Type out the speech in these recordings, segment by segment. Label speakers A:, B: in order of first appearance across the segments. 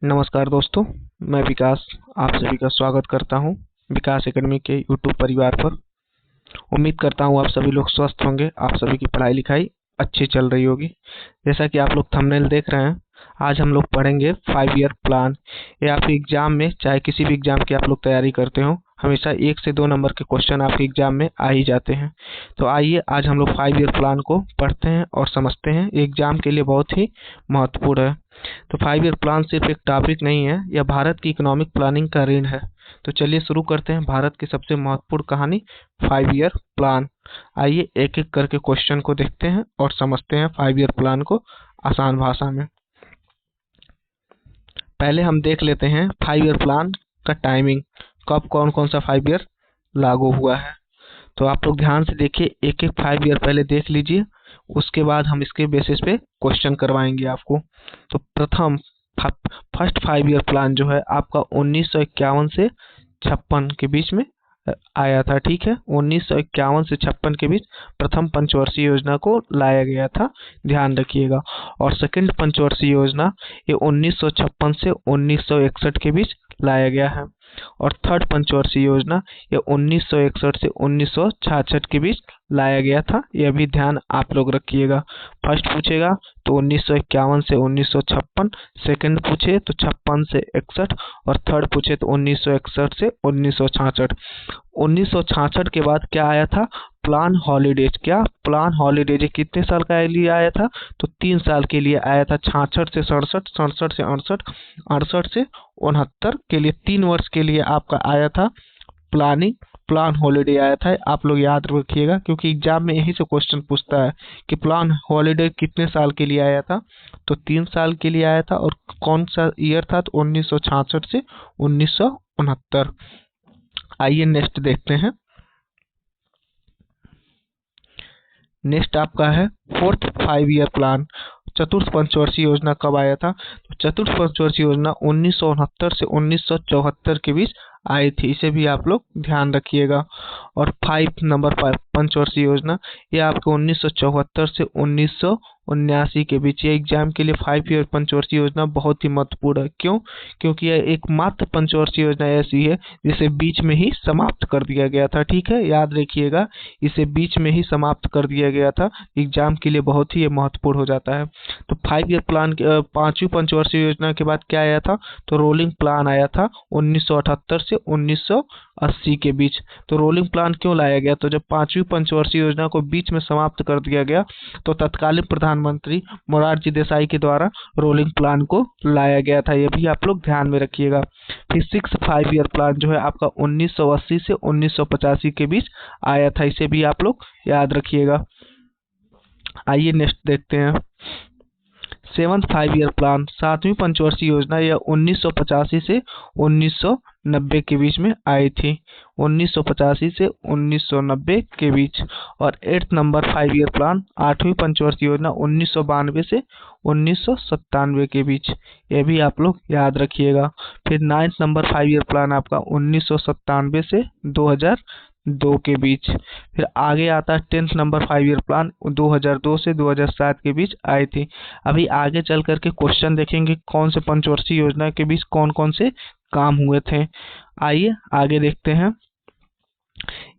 A: नमस्कार दोस्तों, मैं विकास आप सभी का स्वागत करता हूं विकास एकेडमी के यूट्यूब परिवार पर। उम्मीद करता हूं आप सभी लोग स्वस्थ होंगे, आप सभी की पढ़ाई लिखाई अच्छी चल रही होगी। जैसा कि आप लोग थंबनेल देख रहे हैं, आज हम लोग पढ़ेंगे 5 ईयर प्लान। ये आपके एग्जाम में, चाहे किसी भी एग्जाम की आप लोग तैयारी करते हो, हमेशा 1 से 2 नंबर के क्वेश्चन आपके एग्जाम में आ ही जाते हैं। तो आइए आज हम लोग 5 ईयर प्लान को पढ़ते हैं और समझते हैं। एग्जाम के लिए बहुत ही महत्वपूर्ण है। तो 5 ईयर प्लान सिर्फ एक टॉपिक नहीं है, यह भारत की इकोनॉमिक प्लानिंग का ऋण है। तो चलिए शुरू करते हैं भारत की सबसे महत्वपूर्ण कहानी 5 ईयर प्लान। आइए एक एक करके क्वेश्चन को देखते हैं और समझते हैं 5 ईयर प्लान को आसान भाषा में। पहले हम देख लेते हैं 5 ईयर प्लान का टाइमिंग, कब कौन कौन सा 5 ईयर लागू हुआ है। तो आप लोग ध्यान से देखिए, एक एक 5 ईयर पहले देख लीजिए, उसके बाद हम इसके बेसिस पे क्वेश्चन करवाएंगे आपको। तो फर्स्ट 5 ईयर प्लान जो है आपका 1951 से 56 के बीच में आया था। ठीक है, 1951 से 56 के बीच प्रथम पंचवर्षीय योजना को लाया गया था, ध्यान रखिएगा। और सेकंड पंचवर्षीय योजना ये 1956 से 1961 के बीच लाया गया है। और थर्ड पंचवर्षीय योजना ये 1961 से 1966 के बीच लाया गया था। यह भी ध्यान आप लोग रखिएगा। फर्स्ट पूछेगा तो 1951 से 1956, सेकंड पूछे तो 56 से 61 और थर्ड पूछे तो 1961 से 1966। 1966 के बाद क्या आया था? Plan holidays. क्या प्लान हॉलीडेज कितने साल का लिए आया था? तो 3 साल के लिए आया था। 66 से 67, 67 से 68, 68 से 69 के लिए 3 वर्ष के लिए आपका आया था प्लान हॉलीडे आया था। आप लोग याद रखिएगा, क्योंकि एग्जाम में यही से क्वेश्चन पूछता है कि प्लान हॉलीडे कितने साल के लिए आया था। तो 3 साल के लिए आया था। और कौन सा ईयर था? तो 1966 से 1969। आइए नेक्स्ट देखते हैं। नेक्स्ट आपका है फोर्थ 5 ईयर प्लान। चतुर्थ पंचवर्षीय योजना कब आया था? तो चतुर्थ पंचवर्षीय योजना 1969 से 1974 के बीच आई थी। इसे भी आप लोग ध्यान रखिएगा। और 5 नंबर पंचवर्षीय योजना ये आपके 1974 से 1979 के बीच। ये एग्जाम के लिए 5 ईयर पंचवर्षीय योजना बहुत ही महत्वपूर्ण है। क्यों? क्योंकि यह एकमात्र पंचवर्षीय योजना ऐसी है जिसे बीच में ही समाप्त कर दिया गया था। ठीक है, याद रखिएगा, इसे बीच में ही समाप्त कर दिया गया था। एग्जाम के लिए बहुत ही महत्वपूर्ण हो जाता है। तो 5 ईयर प्लान 5वीं पंचवर्षीय योजना के बाद क्या आया था? तो रोलिंग प्लान आया था 1978 से 1980 के बीच। तो रोलिंग प्लान क्यों लाया गया? तो जब 5वीं पंचवर्षीय योजना को बीच में समाप्त कर दिया गया तो तत्कालीन प्रधानमंत्री मोरारजी देसाई के द्वारा रोलिंग प्लान को लाया गया था। यह भी आप लोग ध्यान में रखिएगा। फिर 6 5 ईयर प्लान जो है आपका 1980 से 1985 के बीच आया था। इसे भी आप लोग याद रखिएगा। आइए नेक्स्ट देखते हैं 7th 5 ईयर प्लान, 7वीं पंचवर्षीय योजना यह 1985 से 1990 के बीच में आई थी। 1985 से 1990 के बीच। और 8th नंबर 5 ईयर प्लान, 8वीं पंचवर्षीय योजना 1992 से 1997 के बीच। यह भी आप लोग याद रखिएगा। फिर 9th नंबर 5 ईयर प्लान आपका 1997 से 2002 के बीच। फिर आगे आता है 10th नंबर 5 ईयर प्लान, 2002 से 2007 के बीच आई थी। अभी आगे चल करके क्वेश्चन देखेंगे कौन से पंचवर्षीय योजना के बीच कौन कौन से काम हुए थे। आइए आगे देखते हैं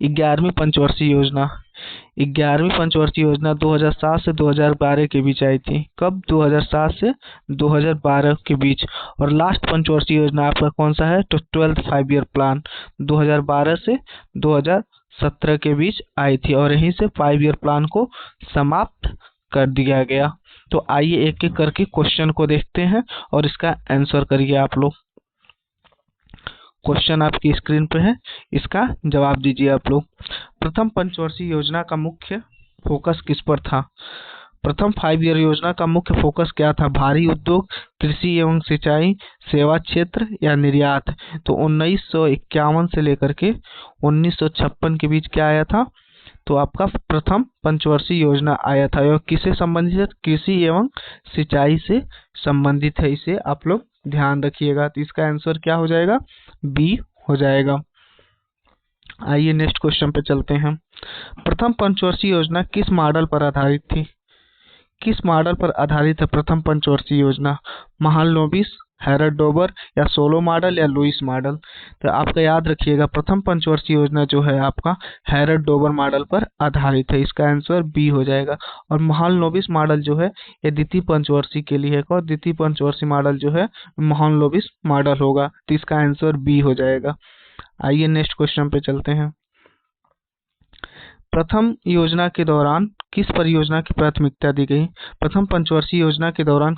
A: 11वीं पंचवर्षीय योजना। 11वीं पंचवर्षीय योजना 2007 से 2012 के बीच आई थी। कब? 2007 से 2012 के बीच। और लास्ट पंचवर्षीय योजना आपका कौन सा है? तो 12th 5 ईयर प्लान 2012 से 2017 के बीच आई थी। और यहीं से 5 ईयर प्लान को समाप्त कर दिया गया। तो आइए एक एक करके क्वेश्चन को देखते हैं और इसका आंसर करिए आप लोग। क्वेश्चन आपकी स्क्रीन पे है, इसका जवाब दीजिए आप लोग। प्रथम पंचवर्षीय योजना का मुख्य फोकस किस पर था? प्रथम 5 ईयर योजना का मुख्य फोकस क्या था? भारी उद्योग, कृषि एवं सिंचाई, सेवा क्षेत्र या निर्यात? तो 1951 से लेकर के 1956 के बीच क्या आया था? तो आपका प्रथम पंचवर्षीय योजना आया था। यह किससे संबंधित है? कृषि एवं सिंचाई से संबंधित है। इसे आप लोग ध्यान रखिएगा। तो इसका आंसर क्या हो जाएगा? बी हो जाएगा। आइए नेक्स्ट क्वेश्चन पे चलते हैं। प्रथम पंचवर्षीय योजना किस मॉडल पर आधारित थी? किस मॉडल पर आधारित है प्रथम पंचवर्षीय योजना? महालनोबिस, हैरल्ड डोबर या सोलो मॉडल या लुईस मॉडल। तो आपका याद रखिएगा प्रथम पंचवर्षीय योजना जो है आपका हैरल्ड डोबर मॉडल पर आधारित है, इसका आंसर बी हो जाएगा। और महालनोबिस मॉडल जो है ये द्वितीय पंचवर्षीय के लिए है, और द्वितीय पंचवर्षीय मॉडल जो है महालनोबिस मॉडल होगा, तो इसका आंसर बी हो जाएगा। आइए नेक्स्ट क्वेश्चन पे चलते हैं। प्रथम योजना के दौरान किस परियोजना की प्राथमिकता दी गई? प्रथम पंचवर्षीय योजना के दौरान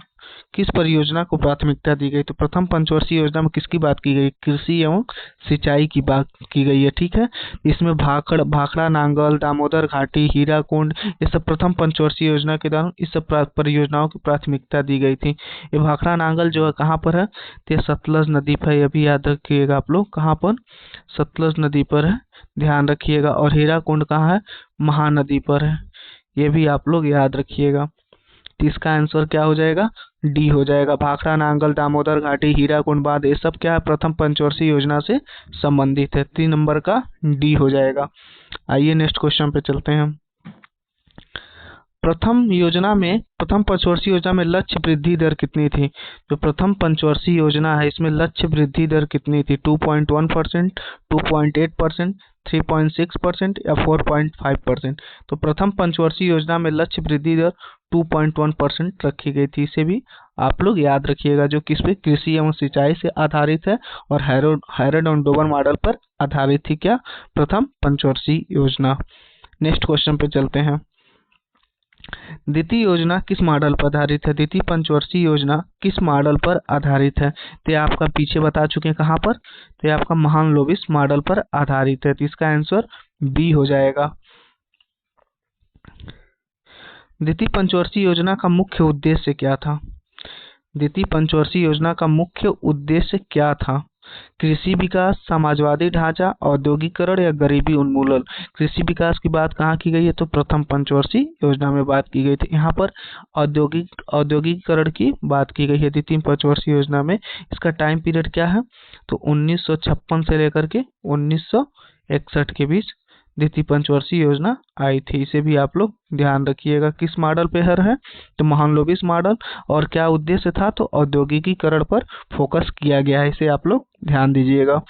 A: किस परियोजना को प्राथमिकता दी गई? तो प्रथम पंचवर्षीय योजना में किसकी बात की गई? कृषि एवं सिंचाई की बात की गई है, ठीक है। इसमें भाखड़ा नांगल, दामोदर घाटी, हीराकुंड, ये सब प्रथम पंचवर्षीय योजना के दौरान इस सब परियोजनाओं की प्राथमिकता दी गई थी। ये भाखड़ा नांगल जो है कहाँ पर है? तो ये सतलज नदी पर, ये भी याद रखिएगा आप लोग, कहाँ पर? सतलज नदी पर है, ध्यान रखिएगा। और हीराकुंड कहाँ है? महानदी पर है, ये भी आप लोग याद रखिएगा। तो इसका आंसर क्या हो जाएगा? डी हो जाएगा। भाखड़ा नांगल, दामोदर घाटी, हीराकुंड बांध, ये सब क्या है? प्रथम पंचवर्षीय योजना से संबंधित है। 3 नंबर का डी हो जाएगा। आइए नेक्स्ट क्वेश्चन पे चलते हैं। प्रथम पंचवर्षीय योजना में लक्ष्य वृद्धि दर कितनी थी? जो प्रथम पंचवर्षीय योजना है इसमें लक्ष्य वृद्धि दर कितनी थी? 2.1%, 2.8%, 3.6% या 4.5%? तो प्रथम पंचवर्षीय योजना में लक्ष्य वृद्धि दर 2.1% रखी गई थी, इसे भी आप लोग याद रखिएगा, जो किस पे? कृषि एवं सिंचाई से आधारित है और हैरल्ड एंड डोबर मॉडल पर आधारित थी। क्या? प्रथम पंचवर्षीय योजना। नेक्स्ट क्वेश्चन पे चलते हैं। द्वितीय योजना किस मॉडल पर आधारित है? द्वितीय पंचवर्षीय योजना किस मॉडल पर आधारित है? तो आपका पीछे बता चुके हैं कहाँ पर, तो ये आपका महालनोबिस मॉडल पर आधारित है, तो इसका आंसर बी हो जाएगा। द्वितीय पंचवर्षीय योजना का मुख्य उद्देश्य क्या था? द्वितीय पंचवर्षीय योजना का मुख्य उद्देश्य क्या था? कृषि विकास, समाजवादी ढांचा, औद्योगिकरण या गरीबी उन्मूलन। कृषि विकास की बात कहाँ की गई है? तो प्रथम पंचवर्षीय योजना में बात की गई थी। यहाँ पर औद्योगिकरण की बात की गई है द्वितीय पंचवर्षीय योजना में। इसका टाइम पीरियड क्या है? तो 1956 से लेकर के 1961 के बीच द्वितीय पंचवर्षीय योजना आई थी, इसे भी आप लोग ध्यान रखिएगा। किस मॉडल पे है? तो महालनोबिस मॉडल। और क्या उद्देश्य था? तो औद्योगिकीकरण पर फोकस किया गया है, इसे आप लोग ध्यान दीजिएगा।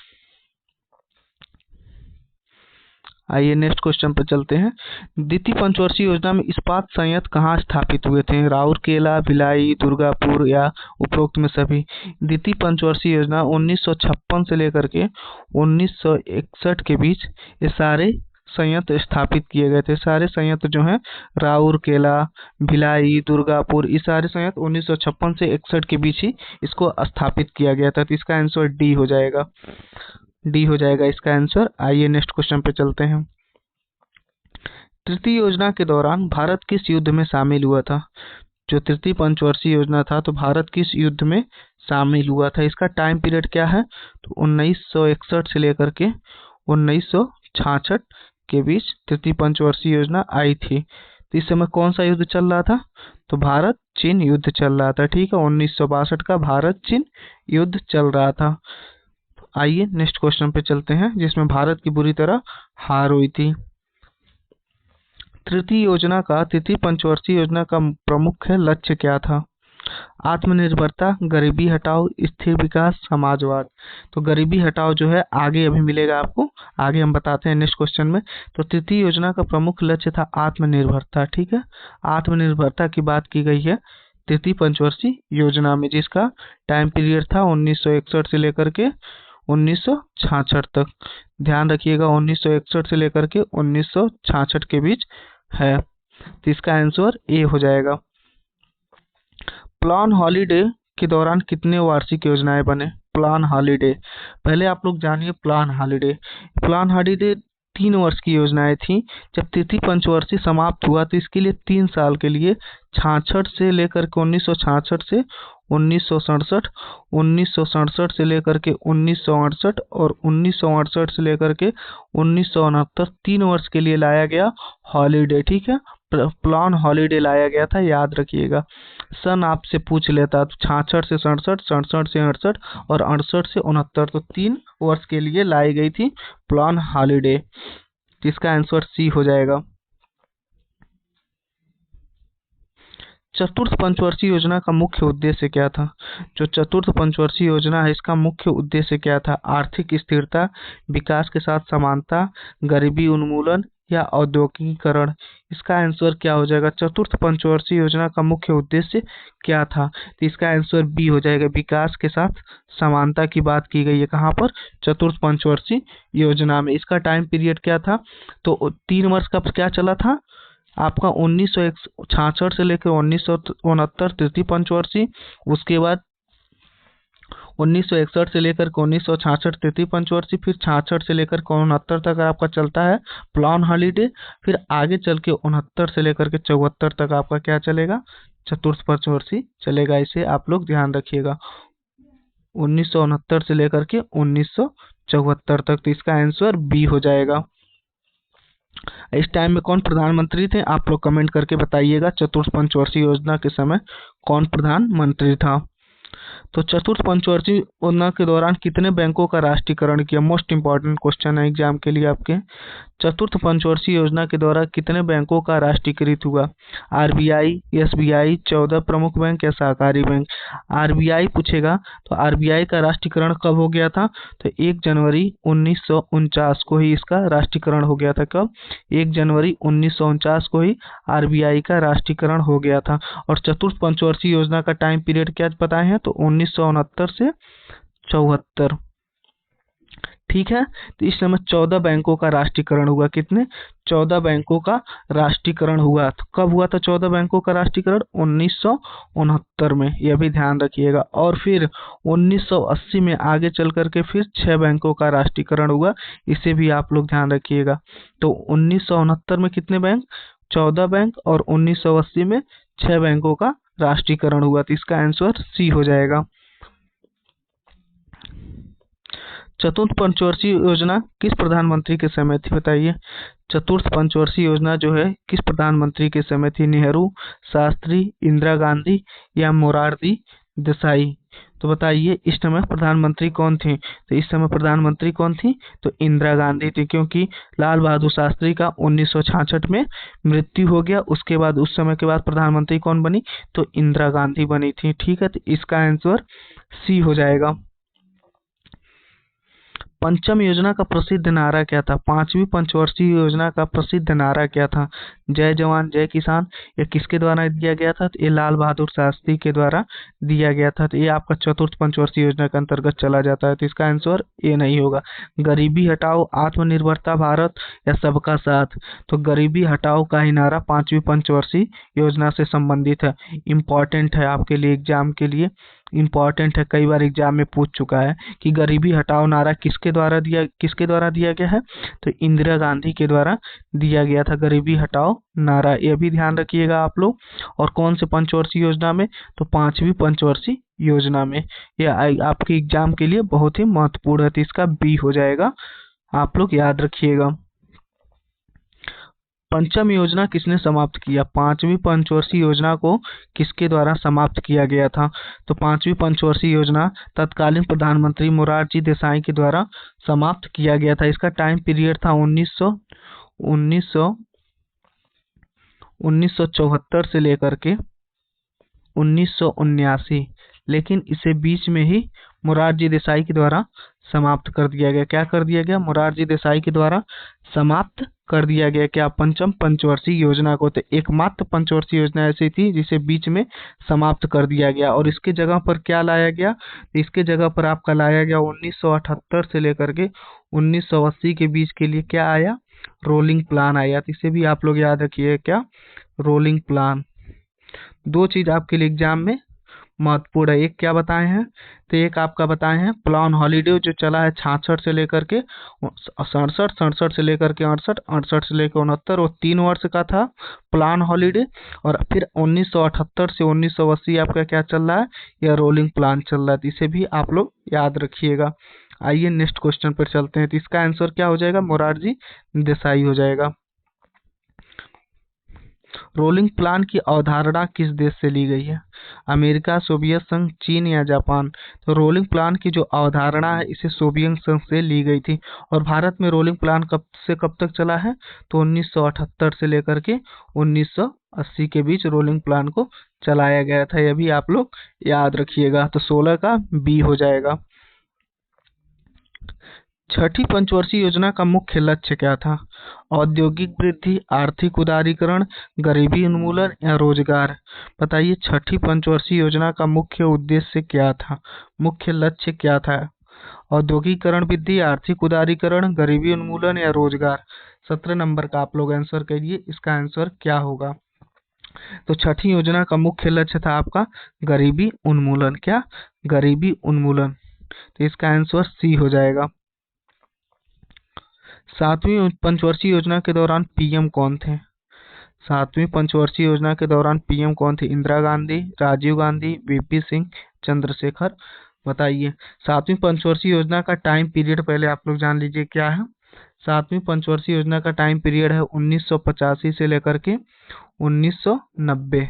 A: आइए नेक्स्ट क्वेश्चन पर चलते हैं। द्वितीय पंचवर्षीय योजना में इस्पात संयंत्र कहाँ स्थापित हुए थे? राउरकेला, भिलाई, दुर्गापुर या उपरोक्त में सभी? द्वितीय पंचवर्षीय योजना 1956 से लेकर के 1961 के बीच ये सारे संयंत्र स्थापित किए गए थे। सारे संयंत्र जो हैं राउरकेला, भिलाई, दुर्गापुर, ये सारे संयंत्र 1956 से 61 के बीच ही इसको स्थापित किया गया था, तो इसका आंसर डी हो जाएगा। डी हो जाएगा इसका आंसर। आइए नेक्स्ट क्वेश्चन पे चलते हैं। तृतीय योजना के दौरान भारत किस युद्ध में शामिल हुआ था? जो तृतीय पंचवर्षीय योजना था तो भारत किस युद्ध में शामिल हुआ था? इसका टाइम पीरियड क्या है? तो 1961 से लेकर के 1966 के बीच तृतीय पंचवर्षीय योजना आई थी। तो इस समय कौन सा युद्ध चल रहा था? तो भारत चीन युद्ध चल रहा था, ठीक है। 1962 का भारत चीन युद्ध चल रहा था। आइए नेक्स्ट क्वेश्चन पे चलते हैं, जिसमें भारत की बुरी तरह हार हुई थी। तृतीय पंचवर्षीय योजना का प्रमुख लक्ष्य क्या था? आत्मनिर्भरता, गरीबी हटाओ, स्थिर विकास, समाजवाद। तो गरीबी हटाओ जो है आगे अभी मिलेगा आपको, आगे हम बताते हैं नेक्स्ट क्वेश्चन में। तो तृतीय योजना का प्रमुख लक्ष्य था आत्मनिर्भरता, ठीक है। आत्मनिर्भरता की बात की गई है तृतीय पंचवर्षीय योजना में, जिसका टाइम पीरियड था 1961 से लेकर के 1966 तक। ध्यान रखिएगा 1961 से लेकर के 1966 के बीच है, तो इसका आंसर ए हो जाएगा। प्लान हॉलीडे के दौरान कितने वार्षिक योजनाएं बने? प्लान हॉलीडे, पहले आप लोग जानिए प्लान हॉलीडे। प्लान हॉलीडे 3 वर्ष की योजनाएं थी। जब तृतीय पंचवर्षीय समाप्त हुआ तो इसके लिए 3 साल के लिए 66 से लेकर के 1966 से 1967, 1967 से लेकर के 1968 और 1968 से लेकर के 1969, 3 वर्ष के लिए लाया गया हॉलीडे, ठीक है। प्लान हॉलीडे लाया गया था, याद रखिएगा। सन आपसे पूछ लेता तो 66 से 67, 67 से 68 और 68 से 69, तो 3 वर्ष के लिए लाई गई थी प्लान हॉलीडे। इसका आंसर सी हो जाएगा। चतुर्थ पंचवर्षीय योजना का मुख्य उद्देश्य क्या था? जो चतुर्थ पंचवर्षीय योजना है इसका मुख्य उद्देश्य क्या था? आर्थिक स्थिरता, विकास के साथ समानता, गरीबी उन्मूलन या औद्योगिकीकरण। इसका आंसर क्या हो जाएगा? चतुर्थ पंचवर्षीय योजना का मुख्य उद्देश्य क्या था? तो इसका आंसर बी हो जाएगा, विकास के साथ समानता की बात की गई है। कहाँ पर? चतुर्थ पंचवर्षीय योजना में। इसका टाइम पीरियड क्या था? तो 3 वर्ष का क्या चला था आपका? 1966 से लेकर 1969 तृतीय पंचवर्षीय। उसके बाद 1961 से लेकर 1966 तृतीय पंचवर्षीय। फिर 66 से लेकर 69 तक आपका चलता है प्लान हॉलीडे। फिर आगे चल के 69 से लेकर के 74 तक आपका क्या चलेगा? चतुर्थ पंचवर्षीय चलेगा। इसे आप लोग ध्यान रखिएगा, 1969 से लेकर के 1974 तक। तो इसका आंसर बी हो जाएगा। इस टाइम में कौन प्रधानमंत्री थे? आप लोग कमेंट करके बताइएगा। चतुर्थ पंचवर्षीय योजना के समय कौन प्रधानमंत्री था? तो चतुर्थ पंचवर्षीय योजना के दौरान कितने बैंकों का राष्ट्रीयकरण किया? मोस्ट इंपॉर्टेंट क्वेश्चन है एग्जाम के लिए आपके। चतुर्थ पंचवर्षीय योजना के द्वारा कितने बैंकों का राष्ट्रीयकृत हुआ? आरबीआई, एसबीआई, 14 प्रमुख बैंक या सहकारी बैंक? आरबीआई पूछेगा तो आरबीआई का राष्ट्रीयकरण कब हो गया था? तो 1 जनवरी 1949 को ही इसका राष्ट्रीयकरण हो गया था। कब? 1 जनवरी 1949 को ही आरबीआई का राष्ट्रीयकरण हो गया था। और चतुर्थ पंचवर्षीय योजना का टाइम पीरियड क्या बताए हैं? तो 1969 से 74। ठीक है, तो इस समय 14 बैंकों का राष्ट्रीयकरण हुआ। कितने? 14 बैंकों का राष्ट्रीयकरण हुआ। तो कब हुआ था 14 बैंकों का राष्ट्रीयकरण? 1969 में, यह भी ध्यान रखिएगा। और फिर 1980 में आगे चल करके फिर 6 बैंकों का राष्ट्रीयकरण हुआ, इसे भी आप लोग ध्यान रखिएगा। तो 1969 में कितने बैंक? 14 बैंक। और 1980 में 6 बैंकों का राष्ट्रीयकरण हुआ। तो इसका आंसर सी हो जाएगा। चतुर्थ पंचवर्षीय योजना किस प्रधानमंत्री के समय थी? बताइए। चतुर्थ पंचवर्षीय योजना जो है किस प्रधानमंत्री के समय थी? नेहरू, शास्त्री, इंदिरा गांधी या मोरारजी देसाई? तो बताइए इस समय प्रधानमंत्री कौन थी? तो इस समय प्रधानमंत्री कौन थी? तो इंदिरा गांधी थी, क्योंकि लाल बहादुर शास्त्री का 1966 में मृत्यु हो गया। उसके बाद उस समय के बाद प्रधानमंत्री कौन बनी? तो इंदिरा गांधी बनी थी। ठीक है, तो इसका आंसर सी हो जाएगा। पंचम योजना का प्रसिद्ध नारा क्या था? 5वीं पंचवर्षीय योजना का प्रसिद्ध नारा क्या था? जय जवान जय किसान। ये किसके द्वारा दिया गया था? तो ये लाल बहादुर शास्त्री के द्वारा दिया गया था। तो ये आपका चतुर्थ पंचवर्षीय योजना के अंतर्गत चला जाता है। तो इसका आंसर ये नहीं होगा। गरीबी हटाओ, आत्मनिर्भरता भारत या सबका साथ? तो गरीबी हटाओ का ही नारा 5वीं पंचवर्षीय योजना से संबंधित है। इंपॉर्टेंट है आपके लिए, एग्जाम के लिए इंपॉर्टेंट है, कई बार एग्जाम में पूछ चुका है कि गरीबी हटाओ नारा किसके द्वारा दिया गया है? तो इंदिरा गांधी के द्वारा दिया गया था गरीबी हटाओ नारा। यह भी ध्यान रखिएगा आप लोग। और कौन से पंचवर्षीय योजना में? तो 5वीं पंचवर्षीय योजना में। यह आपके एग्जाम के लिए बहुत ही महत्वपूर्ण है। तो इसका बी हो जाएगा, आप लोग याद रखिएगा। पंचम योजना किसने समाप्त किया? 5वीं पंचवर्षीय योजना को किसके द्वारा समाप्त किया गया था? तो 5वीं पंचवर्षीय योजना तत्कालीन प्रधानमंत्री मोरारजी देसाई के द्वारा समाप्त किया गया था। इसका टाइम पीरियड था 1974 से लेकर के 1979, लेकिन इसे बीच में ही मोरारजी देसाई के द्वारा समाप्त कर दिया गया। क्या कर दिया गया? मोरारजी देसाई के द्वारा समाप्त कर दिया गया। क्या? पंचम पंचवर्षीय योजना को। तो एकमात्र पंचवर्षीय योजना ऐसी थी जिसे बीच में समाप्त कर दिया गया। और इसके जगह पर क्या लाया गया? इसके जगह पर आपका लाया गया 1978 से लेकर के 1980 के बीच के लिए क्या आया? रोलिंग प्लान आया। तो इसे भी आप लोग याद रखिए, क्या? Rolling plan. 2 चीज आपके लिए एग्जाम में महत्वपूर्ण है। एक क्या बताए हैं? तो एक आपका बताए हैं प्लान हॉलीडे जो चला है 66 से लेकर के 67, 67 से लेकर के 68, 68 से लेकर 69, और 3 वर्ष का था प्लान हॉलीडे। और फिर 1978 से 1980 आपका क्या चल रहा है? यह रोलिंग प्लान चल रहा है। तो इसे भी आप लोग याद रखिएगा। आइए नेक्स्ट क्वेश्चन पर चलते हैं। तो इसका आंसर क्या हो जाएगा? मोरारजी देसाई हो जाएगा। रोलिंग प्लान की अवधारणा किस देश से ली गई है? अमेरिका, सोवियत संघ, चीन या जापान? तो रोलिंग प्लान की जो अवधारणा है इसे सोवियत संघ से ली गई थी। और भारत में रोलिंग प्लान कब से कब तक चला है? तो 1978 से लेकर के 1980 के बीच रोलिंग प्लान को चलाया गया था। यह भी आप लोग याद रखिएगा। तो 16 का बी हो जाएगा। छठी पंचवर्षीय योजना का मुख्य लक्ष्य क्या था? औद्योगिक वृद्धि, आर्थिक उदारीकरण, गरीबी उन्मूलन या रोजगार? बताइए, छठी पंचवर्षीय योजना का मुख्य उद्देश्य क्या था? मुख्य लक्ष्य क्या था? औद्योगिकरण वृद्धि, आर्थिक उदारीकरण, गरीबी उन्मूलन या रोजगार? 17 नंबर का आप लोग आंसर करिए, इसका आंसर क्या होगा? तो छठी योजना का मुख्य लक्ष्य था आपका गरीबी उन्मूलन। क्या? गरीबी उन्मूलन। तो इसका आंसर सी हो जाएगा। सातवीं पंचवर्षीय योजना के दौरान पीएम कौन थे? सातवीं पंचवर्षीय योजना के दौरान पीएम कौन थे? इंदिरा गांधी, राजीव गांधी, वीपी सिंह, चंद्रशेखर? बताइए। सातवीं पंचवर्षीय योजना का टाइम पीरियड पहले आप लोग जान लीजिए क्या है। सातवीं पंचवर्षीय योजना का टाइम पीरियड है 1985 से लेकर के 1990।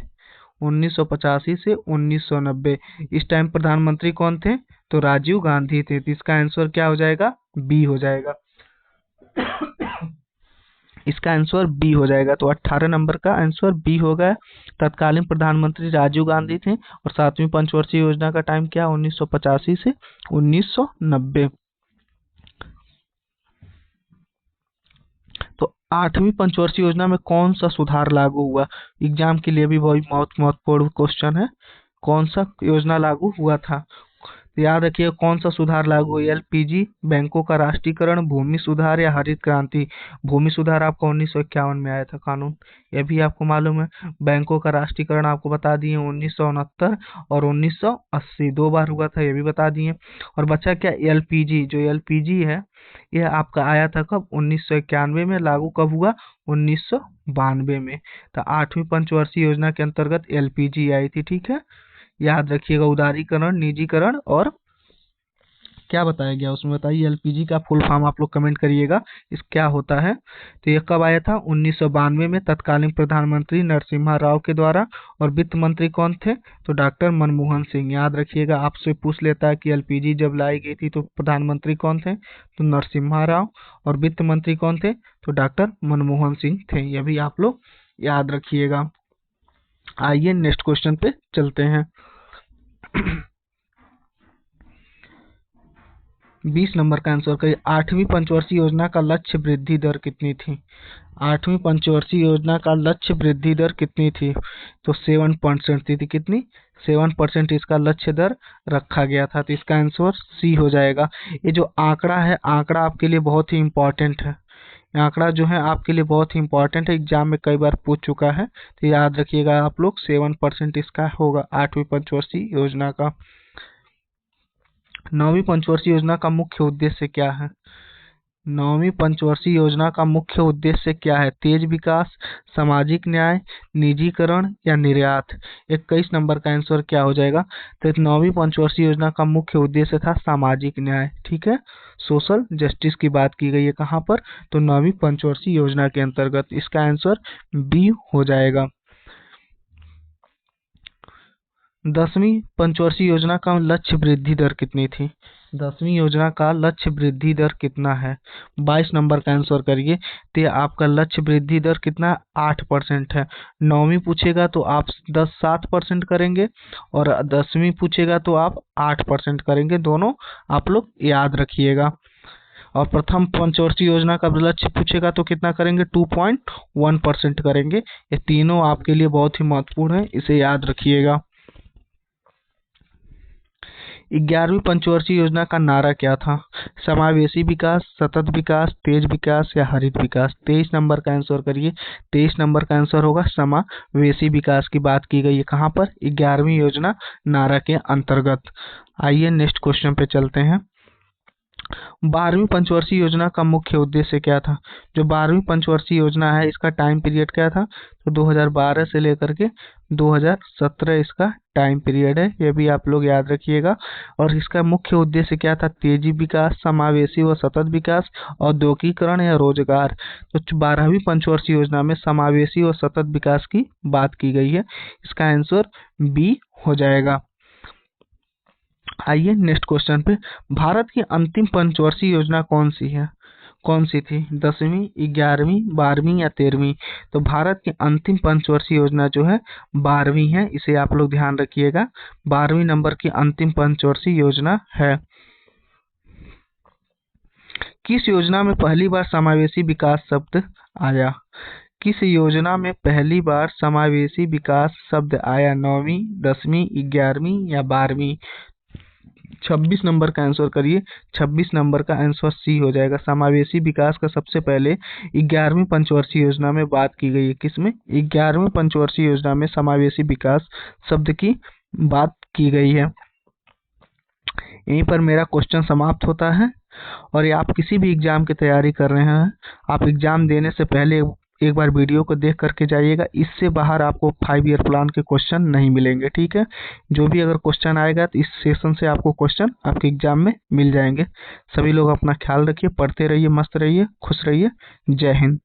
A: 1985 से 1990। इस टाइम प्रधानमंत्री कौन थे? तो राजीव गांधी थे। तो इसका आंसर क्या हो जाएगा? बी हो जाएगा। इसका आंसर बी हो जाएगा। तो 18 नंबर का आंसर बी हो गया। तत्कालीन प्रधानमंत्री राजीव गांधी थे और सातवीं पंचवर्षीय योजना का टाइम क्या? 1985 से 1990। तो आठवीं पंचवर्षीय योजना में कौन सा सुधार लागू हुआ? एग्जाम के लिए भी बहुत महत्वपूर्ण क्वेश्चन है। कौन सा योजना लागू हुआ था? याद रखिए, कौन सा सुधार लागू हुआ? एलपीजी, बैंकों का राष्ट्रीयकरण, भूमि सुधार या हरित क्रांति? भूमि सुधार आपका 1951 में आया था कानून, यह भी आपको मालूम है। बैंकों का राष्ट्रीयकरण आपको बता दिए 1969 और 1980, 2 बार हुआ था, यह भी बता दिए। और बचा क्या? एलपीजी। जो एलपीजी है यह आपका आया था कब? 1991 में। लागू कब हुआ? 1992 में। तो आठवीं पंचवर्षीय योजना के अंतर्गत एलपीजी आई थी। ठीक है, याद रखिएगा। उदारीकरण, निजीकरण और क्या बताया गया उसमें? बताइए। एलपीजी का फुल फॉर्म आप लोग कमेंट करिएगा, इस क्या होता है। तो ये कब आया था? 1992 में, तत्कालीन प्रधानमंत्री नरसिम्हा राव के द्वारा। और वित्त मंत्री कौन थे? तो डॉक्टर मनमोहन सिंह। याद रखिएगा, आपसे पूछ लेता है कि एलपीजी जब लाई गई थी तो प्रधानमंत्री कौन थे? तो नरसिम्हा राव। और वित्त मंत्री कौन थे? तो डॉक्टर मनमोहन सिंह थे। यह भी आप लोग याद रखिएगा। आइए नेक्स्ट क्वेश्चन पे चलते हैं। 20 नंबर का आंसर करिए। आठवीं पंचवर्षीय योजना का लक्ष्य वृद्धि दर कितनी थी? आठवीं पंचवर्षीय योजना का लक्ष्य वृद्धि दर कितनी थी? तो 7% थी। कितनी? 7% इसका लक्ष्य दर रखा गया था। तो इसका आंसर सी हो जाएगा। ये जो आंकड़ा है, आंकड़ा आपके लिए बहुत ही इंपॉर्टेंट है। आंकड़ा जो है आपके लिए बहुत ही इंपॉर्टेंट है, एग्जाम में कई बार पूछ चुका है। तो याद रखिएगा आप लोग, 7% इसका होगा आठवीं पंचवर्षीय योजना का। नौवीं पंचवर्षीय योजना का मुख्य उद्देश्य क्या है? नौवीं पंचवर्षीय योजना का मुख्य उद्देश्य क्या है? तेज विकास, सामाजिक न्याय, निजीकरण या निर्यात? 21 नंबर का आंसर क्या हो जाएगा? तो नौवीं पंचवर्षीय योजना का मुख्य उद्देश्य था सामाजिक न्याय। ठीक है, सोशल जस्टिस की बात की गई है। कहाँ पर? तो नौवीं पंचवर्षीय योजना के अंतर्गत। इसका आंसर बी हो जाएगा। 10वीं पंचवर्षीय योजना का लक्ष्य वृद्धि दर कितनी थी? 10वीं योजना का लक्ष्य वृद्धि दर कितना है? 22 नंबर का आंसर करिए। तो आपका लक्ष्य वृद्धि दर कितना? 8% है। 9वीं पूछेगा तो आप 7% करेंगे और 10वीं पूछेगा तो आप 8% करेंगे। दोनों आप लोग याद रखिएगा। और प्रथम पंचवर्षीय योजना का लक्ष्य पूछेगा तो कितना करेंगे? 2.1% करेंगे। ये तीनों आपके लिए बहुत ही महत्वपूर्ण है, इसे याद रखिएगा। 11वीं पंचवर्षीय योजना का नारा क्या था? समावेशी विकास, सतत विकास, तेज विकास या हरित विकास? 23 नंबर का आंसर करिए। 23 नंबर का आंसर होगा समावेशी विकास की बात की गई है। कहाँ पर? 11वीं योजना नारा के अंतर्गत। आइए नेक्स्ट क्वेश्चन पे चलते हैं। 12वीं पंचवर्षीय योजना का मुख्य उद्देश्य क्या था? जो 12वीं पंचवर्षीय योजना है इसका टाइम पीरियड क्या था? तो 2012 से लेकर के 2017 इसका टाइम पीरियड है, ये भी आप लोग याद रखिएगा। और इसका मुख्य उद्देश्य क्या था? तेजी विकास, समावेशी व सतत विकास, औद्योगिकरण या रोजगार। तो 12वीं पंचवर्षीय योजना में समावेशी व सतत विकास की बात की गई है, इसका आंसर बी हो जाएगा। आइए नेक्स्ट क्वेश्चन पे। भारत की अंतिम पंचवर्षीय योजना कौन सी थी? 10वीं, 11वीं, 12वीं या 13वीं? तो भारत की अंतिम पंचवर्षीय योजना जो है 12वीं है, इसे आप लोग ध्यान रखिएगा। 12वीं नंबर की अंतिम पंचवर्षीय योजना है। किस योजना में पहली बार समावेशी विकास शब्द आया? किस योजना में पहली बार समावेशी विकास शब्द आया? 9वीं, 10वीं, 11वीं या 12वीं? 26 नंबर का आंसर करिए। 26 नंबर का आंसर सी हो जाएगा। समावेशी विकास का सबसे पहले 11वीं पंचवर्षीय योजना में बात की गई है। किसमें? 11वीं पंचवर्षीय योजना में समावेशी विकास शब्द की बात की गई है। यहीं पर मेरा क्वेश्चन समाप्त होता है। और ये आप किसी भी एग्जाम की तैयारी कर रहे हैं, आप एग्जाम देने से पहले एक बार वीडियो को देख करके जाइएगा। इससे बाहर आपको 5 ईयर प्लान के क्वेश्चन नहीं मिलेंगे, ठीक है। जो भी अगर क्वेश्चन आएगा तो इस सेशन से आपको क्वेश्चन आपके एग्जाम में मिल जाएंगे। सभी लोग अपना ख्याल रखिए, पढ़ते रहिए, मस्त रहिए, खुश रहिए। जय हिंद।